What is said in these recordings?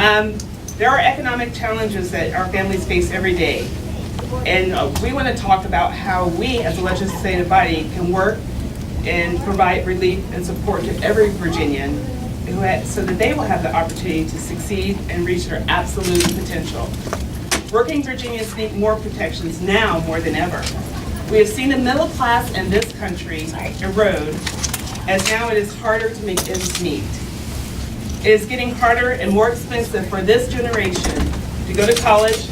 There are economic challenges that our families face every day. And we want to talk about how we as a legislative body can work and provide relief and support to every Virginian so that they will have the opportunity to succeed and reach their absolute potential. Working Virginians need more protections now more than ever. We have seen the middle class in this country erode, as now it is harder to make ends meet. It is getting harder and more expensive for this generation to go to college,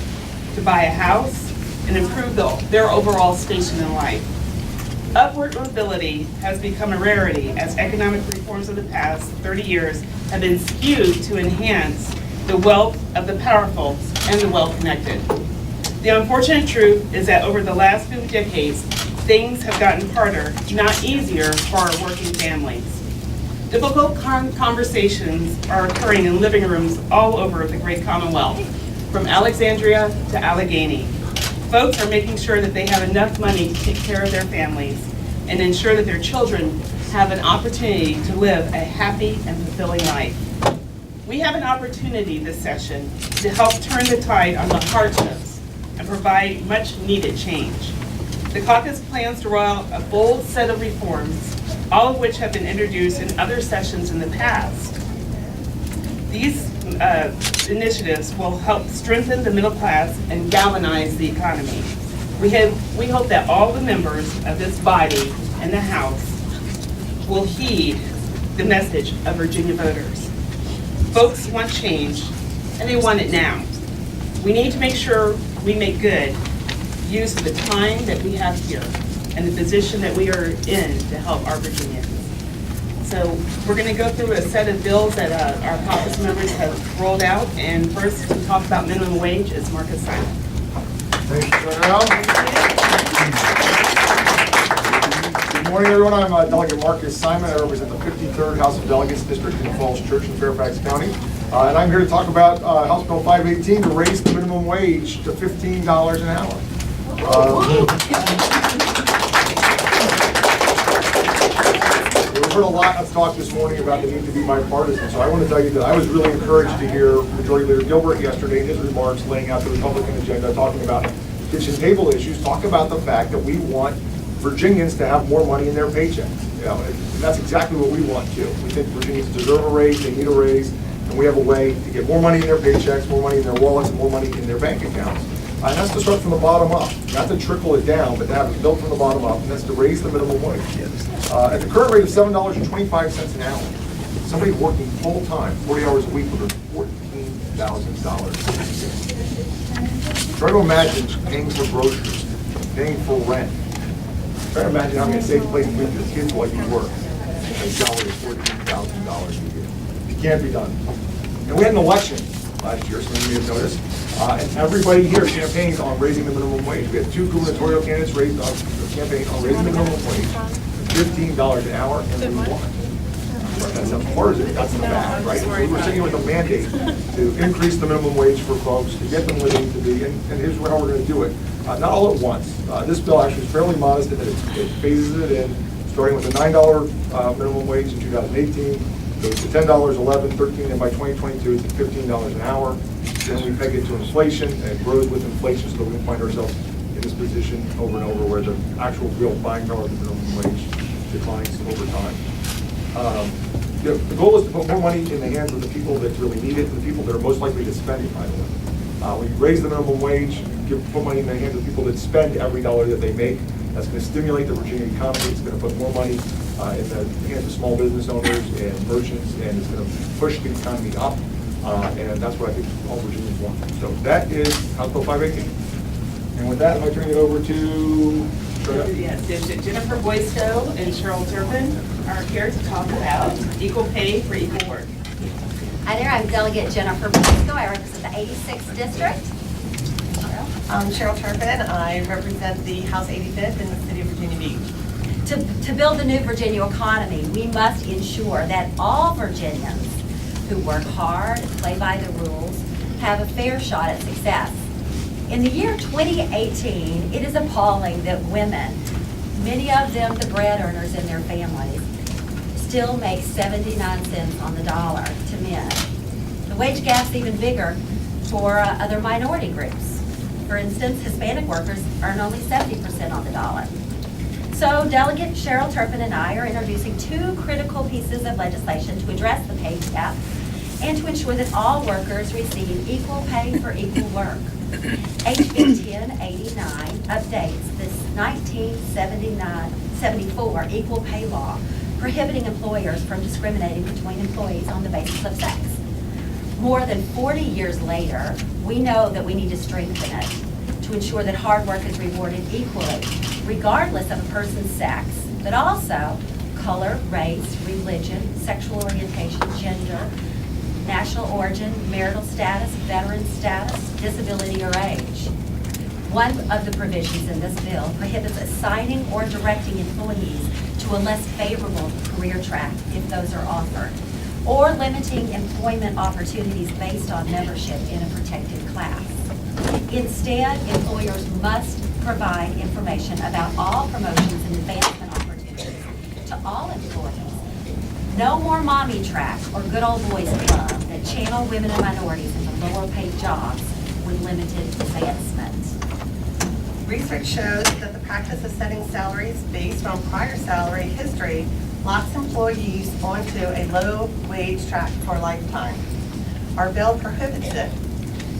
to buy a house, and improve their overall station in life. Upward mobility has become a rarity as economic reforms of the past 30 years have been skewed to enhance the wealth of the powerful and the well-connected. The unfortunate truth is that over the last few decades, things have gotten harder, not easier, for our working families. Difficult conversations are occurring in living rooms all over the great Commonwealth, from Alexandria to Allegheny. Folks are making sure that they have enough money to take care of their families and ensure that their children have an opportunity to live a happy and fulfilling life. We have an opportunity this session to help turn the tide on the hardships and provide much needed change. The caucus plans to roll out a bold set of reforms, all of which have been introduced in other sessions in the past. These initiatives will help strengthen the middle class and galvanize the economy. We hope that all the members of this body and the House will heed the message of Virginia voters. Folks want change, and they want it now. We need to make sure we make good use of the time that we have here and the position that we are in to help our Virginians. So we're going to go through a set of bills that our caucus members have rolled out, and first to talk about minimum wage is Marcus Simon. Thank you, Janelle. Good morning, everyone. I'm Delegate Marcus Simon. I represent the 53rd House of Delegates District in Falls Church in Fairfax County. And I'm here to talk about House Bill 518 to raise the minimum wage to $15 an hour. We've heard a lot of talk this morning about the need to be bipartisan, so I want to tell you that I was really encouraged to hear Majority Leader Gilbert yesterday in his remarks laying out the Republican agenda, talking about kitchen table issues, talk about the fact that we want Virginians to have more money in their paychecks. You know, and that's exactly what we want too. We think Virginians deserve a raise, they need a raise, and we have a way to get more money in their paychecks, more money in their wallets, and more money in their bank accounts. And that's to start from the bottom up, not to trickle it down, but to have it built from the bottom up, and that's to raise the minimum wage. At the current rate of $7.25 an hour, somebody working full-time, 40 hours a week, would earn $14,000. Try to imagine paying for groceries, paying for rent. Try to imagine having a safe place to live your kids while you work. A salary of $14,000 a year. It can't be done. And we had an election last year, some of you may have noticed. And everybody here campaigned on raising the minimum wage. We had two gubernatorial candidates campaign on raising the minimum wage to $15 an hour, and we won. That's not partisan, that's the fact, right? We were sitting with a mandate to increase the minimum wage for folks, to get them living to be, and here's how we're going to do it. Not all at once. This bill actually is fairly modest in that it phases it in, starting with a $9 minimum wage in 2018, goes to $10, $11, $13, and by 2022 it's at $15 an hour. Then we peg it to inflation, and it grows with inflation, so that we can find ourselves in this position over and over where the actual real buying power of the minimum wage declines over time. The goal is to put more money in the hands of the people that really need it, and the people that are most likely to spend it, by the way. When you raise the minimum wage, put money in the hands of people that spend every dollar that they make. That's going to stimulate the Virginia economy. It's going to put more money in the hands of small business owners and merchants, and it's going to push the economy up. And that's what I think all Virginians want. So that is House Bill 518. And with that, I'm going to turn it over to Yes, Jennifer Boystow and Cheryl Turpin are here to talk about equal pay for equal work. Hi there, I'm Delegate Jennifer Boystow. I represent the 86th District. I'm Cheryl Turpin. I represent the House 85th in the city of Virginia Beach. To build the new Virginia economy, we must ensure that all Virginians who work hard and play by the rules have a fair shot at success. In the year 2018, it is appalling that women, many of them the bread earners in their families, still make 79 cents on the dollar to men. The Wage gap's even bigger for other minority groups. For instance, Hispanic workers earn only 70% on the dollar. So Delegate Cheryl Turpin and I are introducing two critical pieces of legislation to address the pay gap and to ensure that all workers receive equal pay for equal work. HB 1089 updates this 1974 equal pay law, prohibiting employers from discriminating between employees on the basis of sex. More than 40 years later, we know that we need to strengthen it to ensure that hard work is rewarded equally, regardless of a person's sex, but also color, race, religion, sexual orientation, gender, national origin, marital status, veteran status, disability, or age. One of the provisions in this bill prohibits assigning or directing employees to a less favorable career track if those are offered, or limiting employment opportunities based on membership in a protected class. Instead, employers must provide information about all promotions and advancement opportunities to all employees. No more mommy track or good old boys club that channel women and minorities into lower paid jobs with limited advancement. Research shows that the practice of setting salaries based on prior salary history locks employees onto a low wage track for a lifetime. Our bill prohibits it.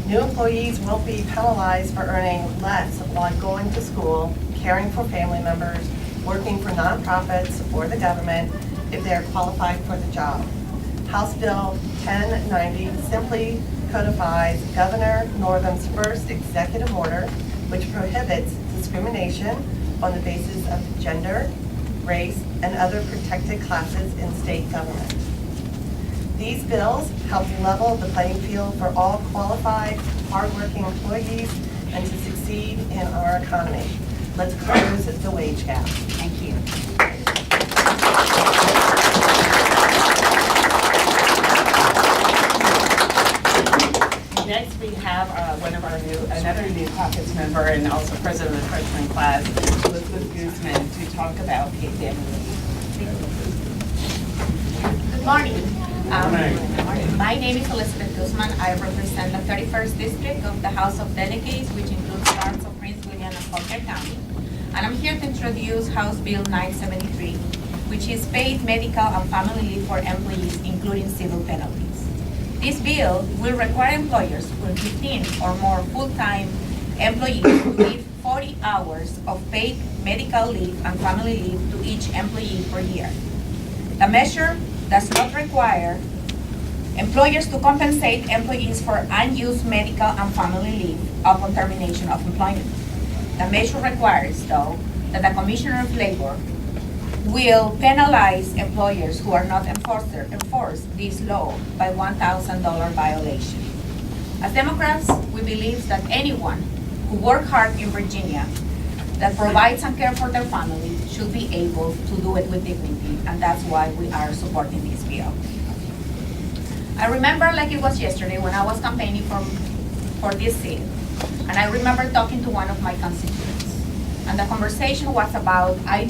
New employees won't be penalized for earning less while going to school, caring for family members, working for nonprofits or the government if they are qualified for the job. House Bill 1090 simply codifies Governor Northam's first executive order, which prohibits discrimination on the basis of gender, race, and other protected classes in state government. These bills help level the playing field for all qualified, hardworking employees and to succeed in our economy. Let's close the wage gap. Thank you. Next, we have another new caucus member and also president of the freshman class, Elizabeth Guzman, to talk about paid family leave. Good morning. My name is Elizabeth Guzman. I represent the 31st District of the House of Delegates, which includes parts of Prince William and Collier County. And I'm here to introduce House Bill 973, which is paid medical and family leave for employees, including civil penalties. This bill will require employers with 15 or more full-time employees to give 40 hours of paid medical leave and family leave to each employee per year. The measure does not require employers to compensate employees for unused medical and family leave upon termination of employment. The measure requires, though, that the Commissioner of Labor will penalize employers who are not enforce this law by $1,000 violation. As Democrats, we believe that anyone who works hard in Virginia that provides and cares for their family should be able to do it with dignity, and that's why we are supporting this bill. I remember like it was yesterday when I was campaigning for this seat, and I remember talking to one of my constituents. And the conversation was about, I'm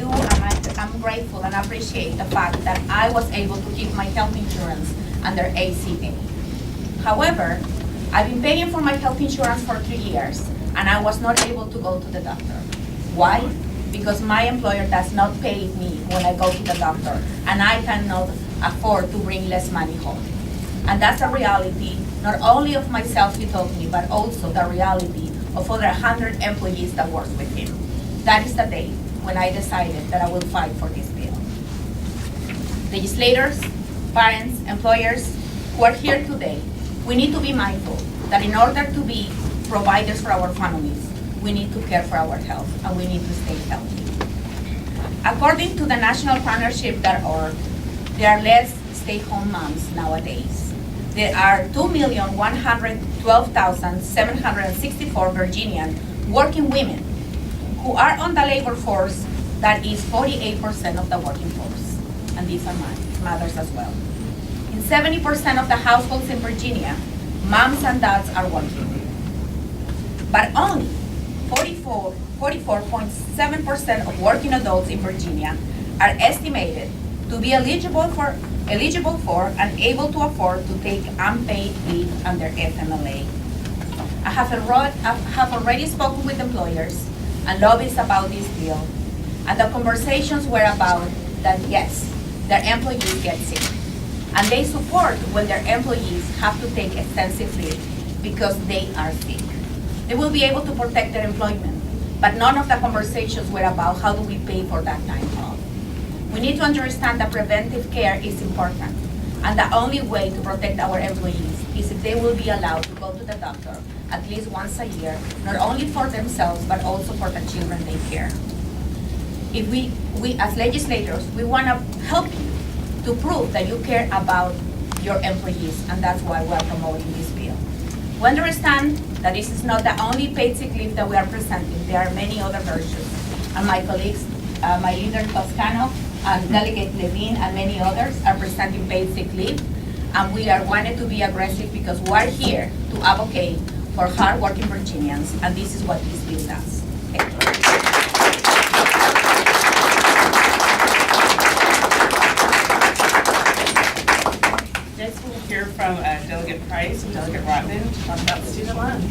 grateful and appreciate the fact that I was able to keep my health insurance under ACA. However, I've been paying for my health insurance for 3 years, and I was not able to go to the doctor. Why? Because my employer does not pay me when I go to the doctor, and I cannot afford to bring less money home. And that's a reality, not only of myself, he told me, but also the reality of over 100 employees that work with him. That is the day when I decided that I will fight for this bill. Legislators, parents, employers who are here today, we need to be mindful that in order to be providers for our families, we need to care for our health and we need to stay healthy. According to the National Partnership.org, there are less stay-home moms nowadays. There are 2,112,764 Virginian working women who are on the labor force that is 48% of the working force. And these are mothers as well. In 70% of the households in Virginia, moms and dads are working. But only 44.7% of working adults in Virginia are estimated to be eligible for eligible for and able to afford to take unpaid leave under FMLA. I have already spoken with employers and lobbyists about this bill, and the conversations were about that yes, their employees get sick, and they support when their employees have to take extensive leave because they are sick. They will be able to protect their employment, but none of the conversations were about how do we pay for that time off. We need to understand that preventive care is important, and the only way to protect our employees is if they will be allowed to go to the doctor at least once a year, not only for themselves, but also for the children they care. If we as legislators, we want to help you to prove that you care about your employees, and that's why we're promoting this bill. We understand that this is not the only paid sick leave that we are presenting. There are many other versions, and my colleagues, my leader Toscano, and Delegate Levine, and many others are presenting paid sick leave, and we are wanted to be aggressive because we're here to advocate for hardworking Virginians, and this is what this bill does. Next, we'll hear from Delegate Price and Delegate Rotman to talk about student loans.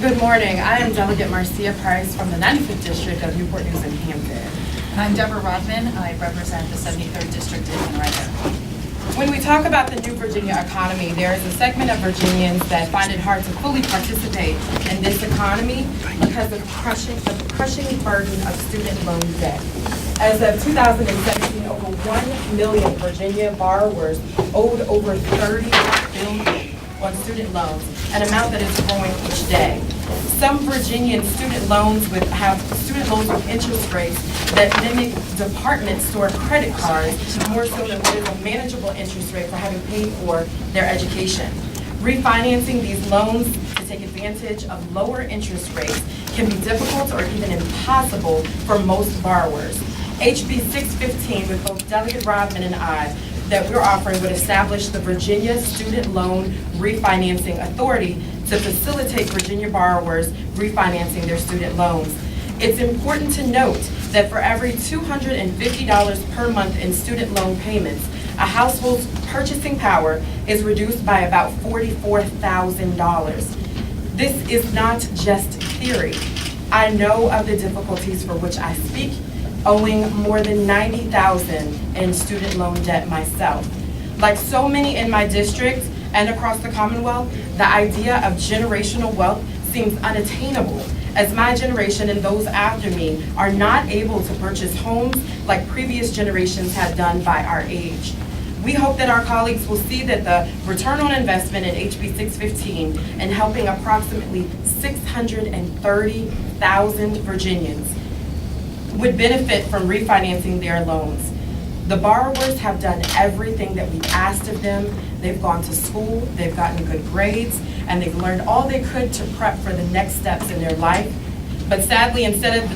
Good morning. I am Delegate Marcia Price from the 95th District of Newport News and Hampton. And I'm Deborah Rodman. I represent the 73rd District in Monroe. When we talk about the new Virginia economy, there is a segment of Virginians that find it hard to fully participate in this economy because of the crushing burden of student loan debt. As of 2017, over 1 million Virginia borrowers owed over $30 billion on student loans, an amount that is growing each day. Some Virginian student loans have student loans with interest rates that mimic department store credit cards more so than what is a manageable interest rate for having paid for their education. Refinancing these loans to take advantage of lower interest rates can be difficult or even impossible for most borrowers. HB 615, with both Delegate Rodman and I, that we're offering would establish the Virginia Student Loan Refinancing Authority to facilitate Virginia borrowers refinancing their student loans. It's important to note that for every $250 per month in student loan payments, a household's purchasing power is reduced by about $44,000. This is not just theory. I know of the difficulties for which I speak, owing more than $90,000 in student loan debt myself. Like so many in my district and across the Commonwealth, the idea of generational wealth seems unattainable, as my generation and those after me are not able to purchase homes like previous generations have done by our age. We hope that our colleagues will see that the return on investment in HB 615 in helping approximately 630,000 Virginians would benefit from refinancing their loans. The borrowers have done everything that we asked of them. They've gone to school, they've gotten good grades, and they've learned all they could to prep for the next steps in their life. But sadly, instead of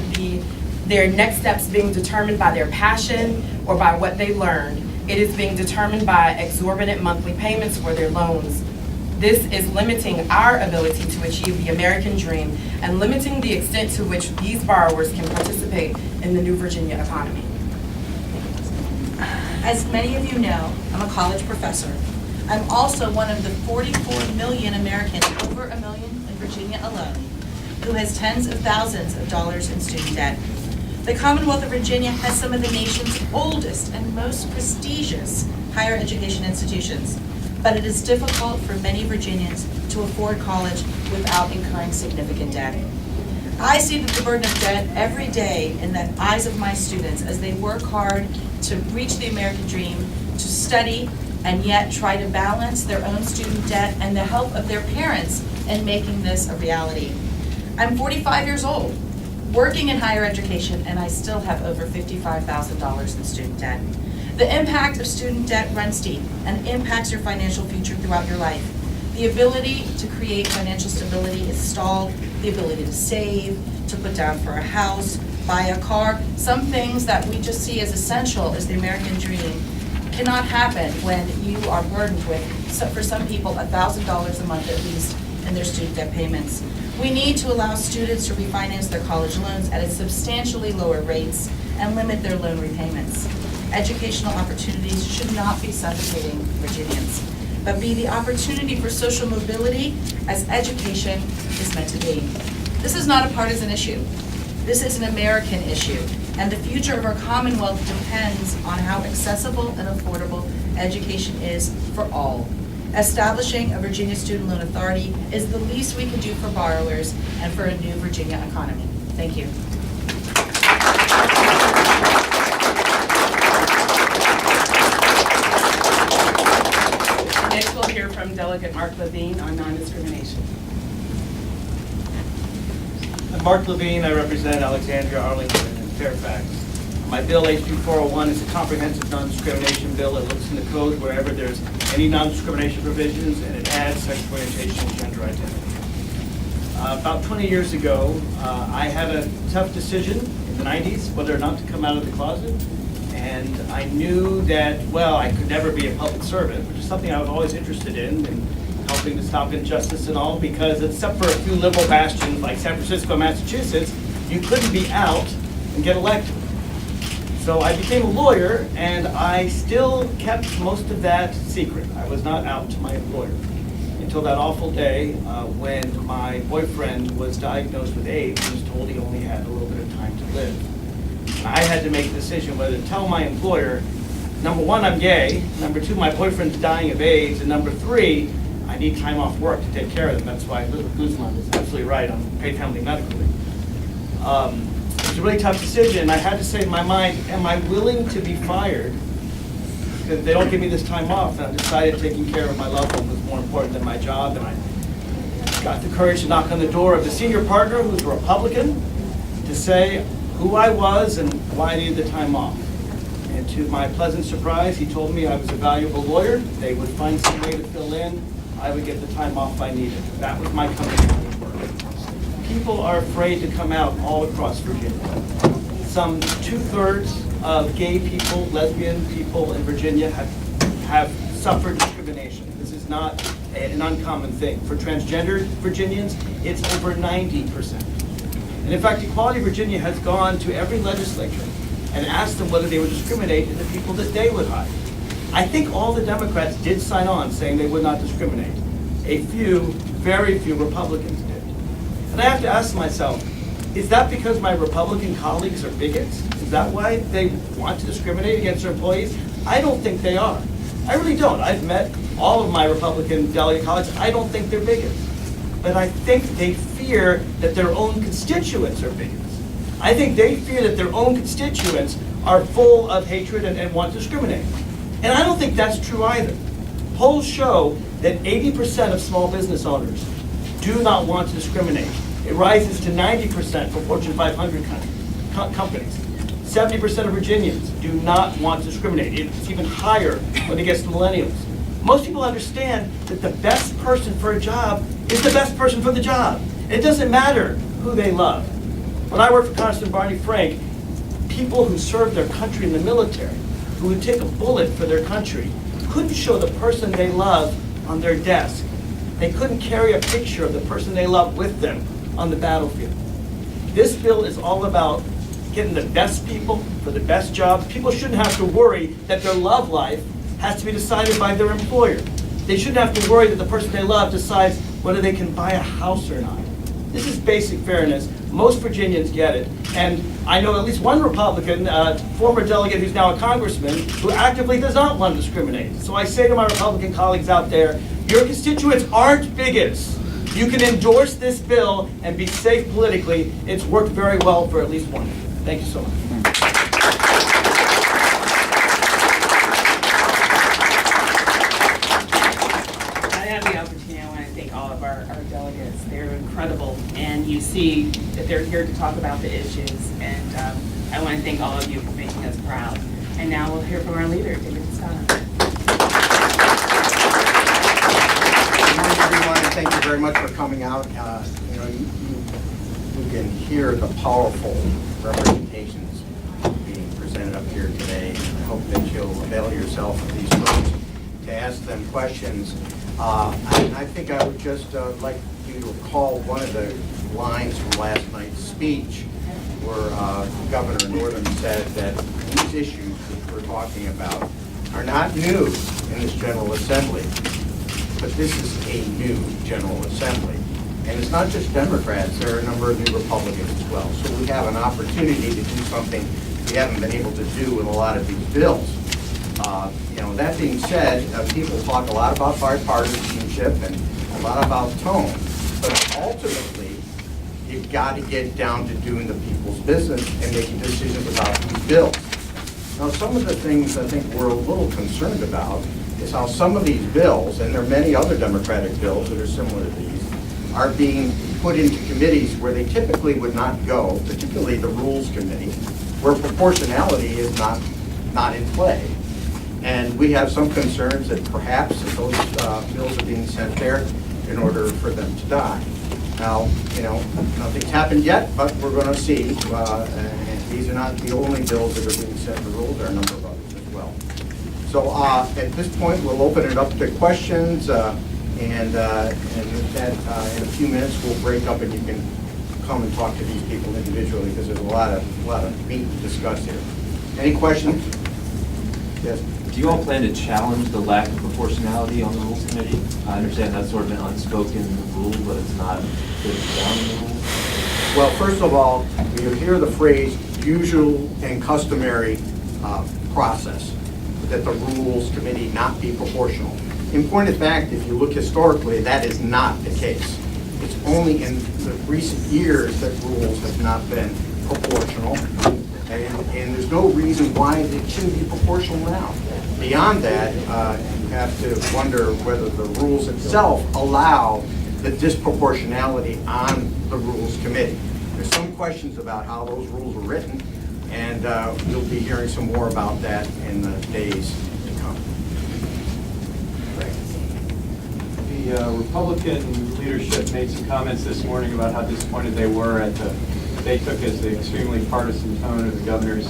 their next steps being determined by their passion or by what they learned, it is being determined by exorbitant monthly payments for their loans. This is limiting our ability to achieve the American dream and limiting the extent to which these borrowers can participate in the new Virginia economy. As many of you know, I'm a college professor. I'm also one of the 44 million Americans, over a million in Virginia alone, who has tens of thousands of dollars in student debt. The Commonwealth of Virginia has some of the nation's oldest and most prestigious higher education institutions, but it is difficult for many Virginians to afford college without incurring significant debt. I see the burden of debt every day in the eyes of my students as they work hard to reach the American dream, to study, and yet try to balance their own student debt and the help of their parents in making this a reality. I'm 45 years old, working in higher education, and I still have over $55,000 in student debt. The impact of student debt runs deep and impacts your financial future throughout your life. The ability to create financial stability is stalled, the ability to save, to put down for a house, buy a car, some things that we just see as essential as the American dream cannot happen when you are burdened with, for some people, $1,000 a month at least in their student debt payments. We need to allow students to refinance their college loans at a substantially lower rates and limit their loan repayments. Educational opportunities should not be suffocating Virginians, but be the opportunity for social mobility as education is meant to be. This is not a partisan issue. This is an American issue, and the future of our Commonwealth depends on how accessible and affordable education is for all. Establishing a Virginia Student Loan Authority is the least we can do for borrowers and for a new Virginia economy. Thank you. Next, we'll hear from Delegate Mark Levine on non-discrimination. I'm Mark Levine. I represent Alexandria, Arlington, and Fairfax. My bill, HB 401, is a comprehensive non-discrimination bill. It looks in the code wherever there's any non-discrimination provisions, and it adds sexual orientation and gender identity. About 20 years ago, I had a tough decision in the 90s whether or not to come out of the closet. And I knew that, well, I could never be a public servant, which is something I was always interested in helping to stop injustice and all, because except for a few liberal bastions like San Francisco, Massachusetts, you couldn't be out and get elected. So I became a lawyer, and I still kept most of that secret. I was not out to my employer until that awful day when my boyfriend was diagnosed with AIDS and was told he only had a little bit of time to live. I had to make a decision whether to tell my employer, number one, I'm gay, number two, my boyfriend's dying of AIDS, and number three, I need time off work to take care of them. That's why Elizabeth Guzman is absolutely right on paid family medical leave. It was a really tough decision, and I had to say in my mind, am I willing to be fired? Because they don't give me this time off, and I decided taking care of my loved one was more important than my job, and I got the courage to knock on the door of the senior partner, who's a Republican, to say who I was and why I needed the time off. And to my pleasant surprise, he told me I was a valuable lawyer. They would find some way to fill in. I would get the time off I needed. That was my commitment. People are afraid to come out all across Virginia. Some 2/3 of gay people, lesbian people in Virginia have suffered discrimination. This is not an uncommon thing. For transgender Virginians, it's over 90%. And in fact, Equality Virginia has gone to every legislature and asked them whether they would discriminate in the people that they would hire. I think all the Democrats did sign on saying they would not discriminate. A few, very few Republicans did. And I have to ask myself, is that because my Republican colleagues are bigots? Is that why they want to discriminate against their employees? I don't think they are. I really don't. I've met all of my Republican delegate colleagues. I don't think they're bigots. But I think they fear that their own constituents are bigots. I think they fear that their own constituents are full of hatred and want to discriminate. And I don't think that's true either. Polls show that 80% of small business owners do not want to discriminate. It rises to 90% for Fortune 500 companies. 70% of Virginians do not want to discriminate. It's even higher when it gets to millennials. Most people understand that the best person for a job is the best person for the job. It doesn't matter who they love. When I worked for Congressman Barney Frank, people who served their country in the military, who would take a bullet for their country, couldn't show the person they love on their desk. They couldn't carry a picture of the person they love with them on the battlefield. This bill is all about getting the best people for the best jobs. People shouldn't have to worry that their love life has to be decided by their employer. They shouldn't have to worry that the person they love decides whether they can buy a house or not. This is basic fairness. Most Virginians get it. And I know at least one Republican, former delegate who's now a congressman, who actively does not want to discriminate. So I say to my Republican colleagues out there, your constituents aren't bigots. You can endorse this bill and be safe politically. It's worked very well for at least one. Thank you so much. I have the opportunity, I want to thank all of our delegates. They're incredible, and you see that they're here to talk about the issues, and I want to thank all of you for making us proud. And now we'll hear from our leader, David Scott. Good morning, everyone, and thank you very much for coming out. You can hear the powerful representations being presented up here today. I hope that you'll avail yourself of these folks to ask them questions. I think I would just like you recall one of the lines from last night's speech where Governor Northam said that these issues that we're talking about are not new in this General Assembly, but this is a new General Assembly. And it's not just Democrats, there are a number of new Republicans as well. So we have an opportunity to do something we haven't been able to do with a lot of these bills. That being said, people talk a lot about bipartisanship and a lot about tone, but ultimately, you've got to get down to doing the people's business and making decisions about these bills. Now, some of the things I think we're a little concerned about is how some of these bills, and there are many other Democratic bills that are similar to these, are being put into committees where they typically would not go, particularly the Rules Committee, where proportionality is not in play. And we have some concerns that perhaps those bills are being sent there in order for them to die. Now, nothing's happened yet, but we're going to see. And these are not the only bills that are being sent to rules. There are a number of others as well. So at this point, we'll open it up to questions. And with that, in a few minutes, we'll break up and you can come and talk to these people individually because there's a lot of meat to discuss here. Any questions? Yes. Do you all plan to challenge the lack of proportionality on the Rules Committee? I understand that's sort of an unspoken rule, but it's not written down in the rules. Well, first of all, when you hear the phrase usual and customary process, that the Rules Committee not be proportional. In point of fact, if you look historically, that is not the case. It's only in the recent years that rules have not been proportional, and there's no reason why they shouldn't be proportional now. Beyond that, you have to wonder whether the rules itself allow the disproportionality on the Rules Committee. There's some questions about how those rules were written, and we'll be hearing some more about that in the days to come. The Republican leadership made some comments this morning about how disappointed they were at they took as the extremely partisan tone of the governor's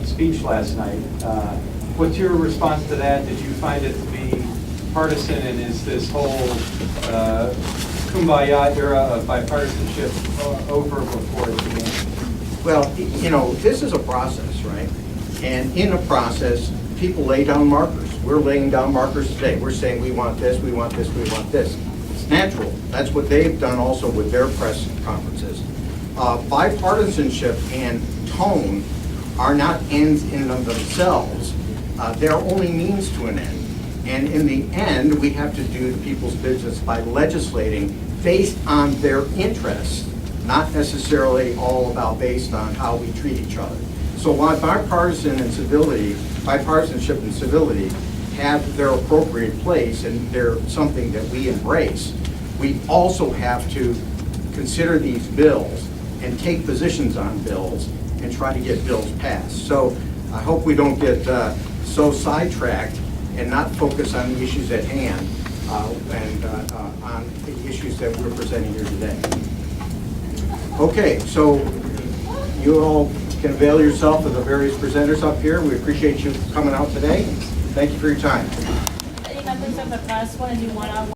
speech last night. What's your response to that? Did you find it to be partisan, and is this whole kumbaya era of bipartisanship over before it began? Well, this is a process, right? And in a process, people lay down markers. We're laying down markers today. We're saying we want this, we want this, we want this. It's natural. That's what they've done also with their press conferences. Bipartisanship and tone are not ends in and of themselves. They're only means to an end. And in the end, we have to do the people's business by legislating based on their interests, not necessarily all about based on how we treat each other. So while bipartisanship and civility have their appropriate place and they're something that we embrace, we also have to consider these bills and take positions on bills and try to get bills passed. So I hope we don't get so sidetracked and not focus on the issues at hand and on the issues that we're presenting here today. Okay, so you all can avail yourself of the various presenters up here. We appreciate you coming out today. Thank you for your time. Any members of the press want to do one-on-one?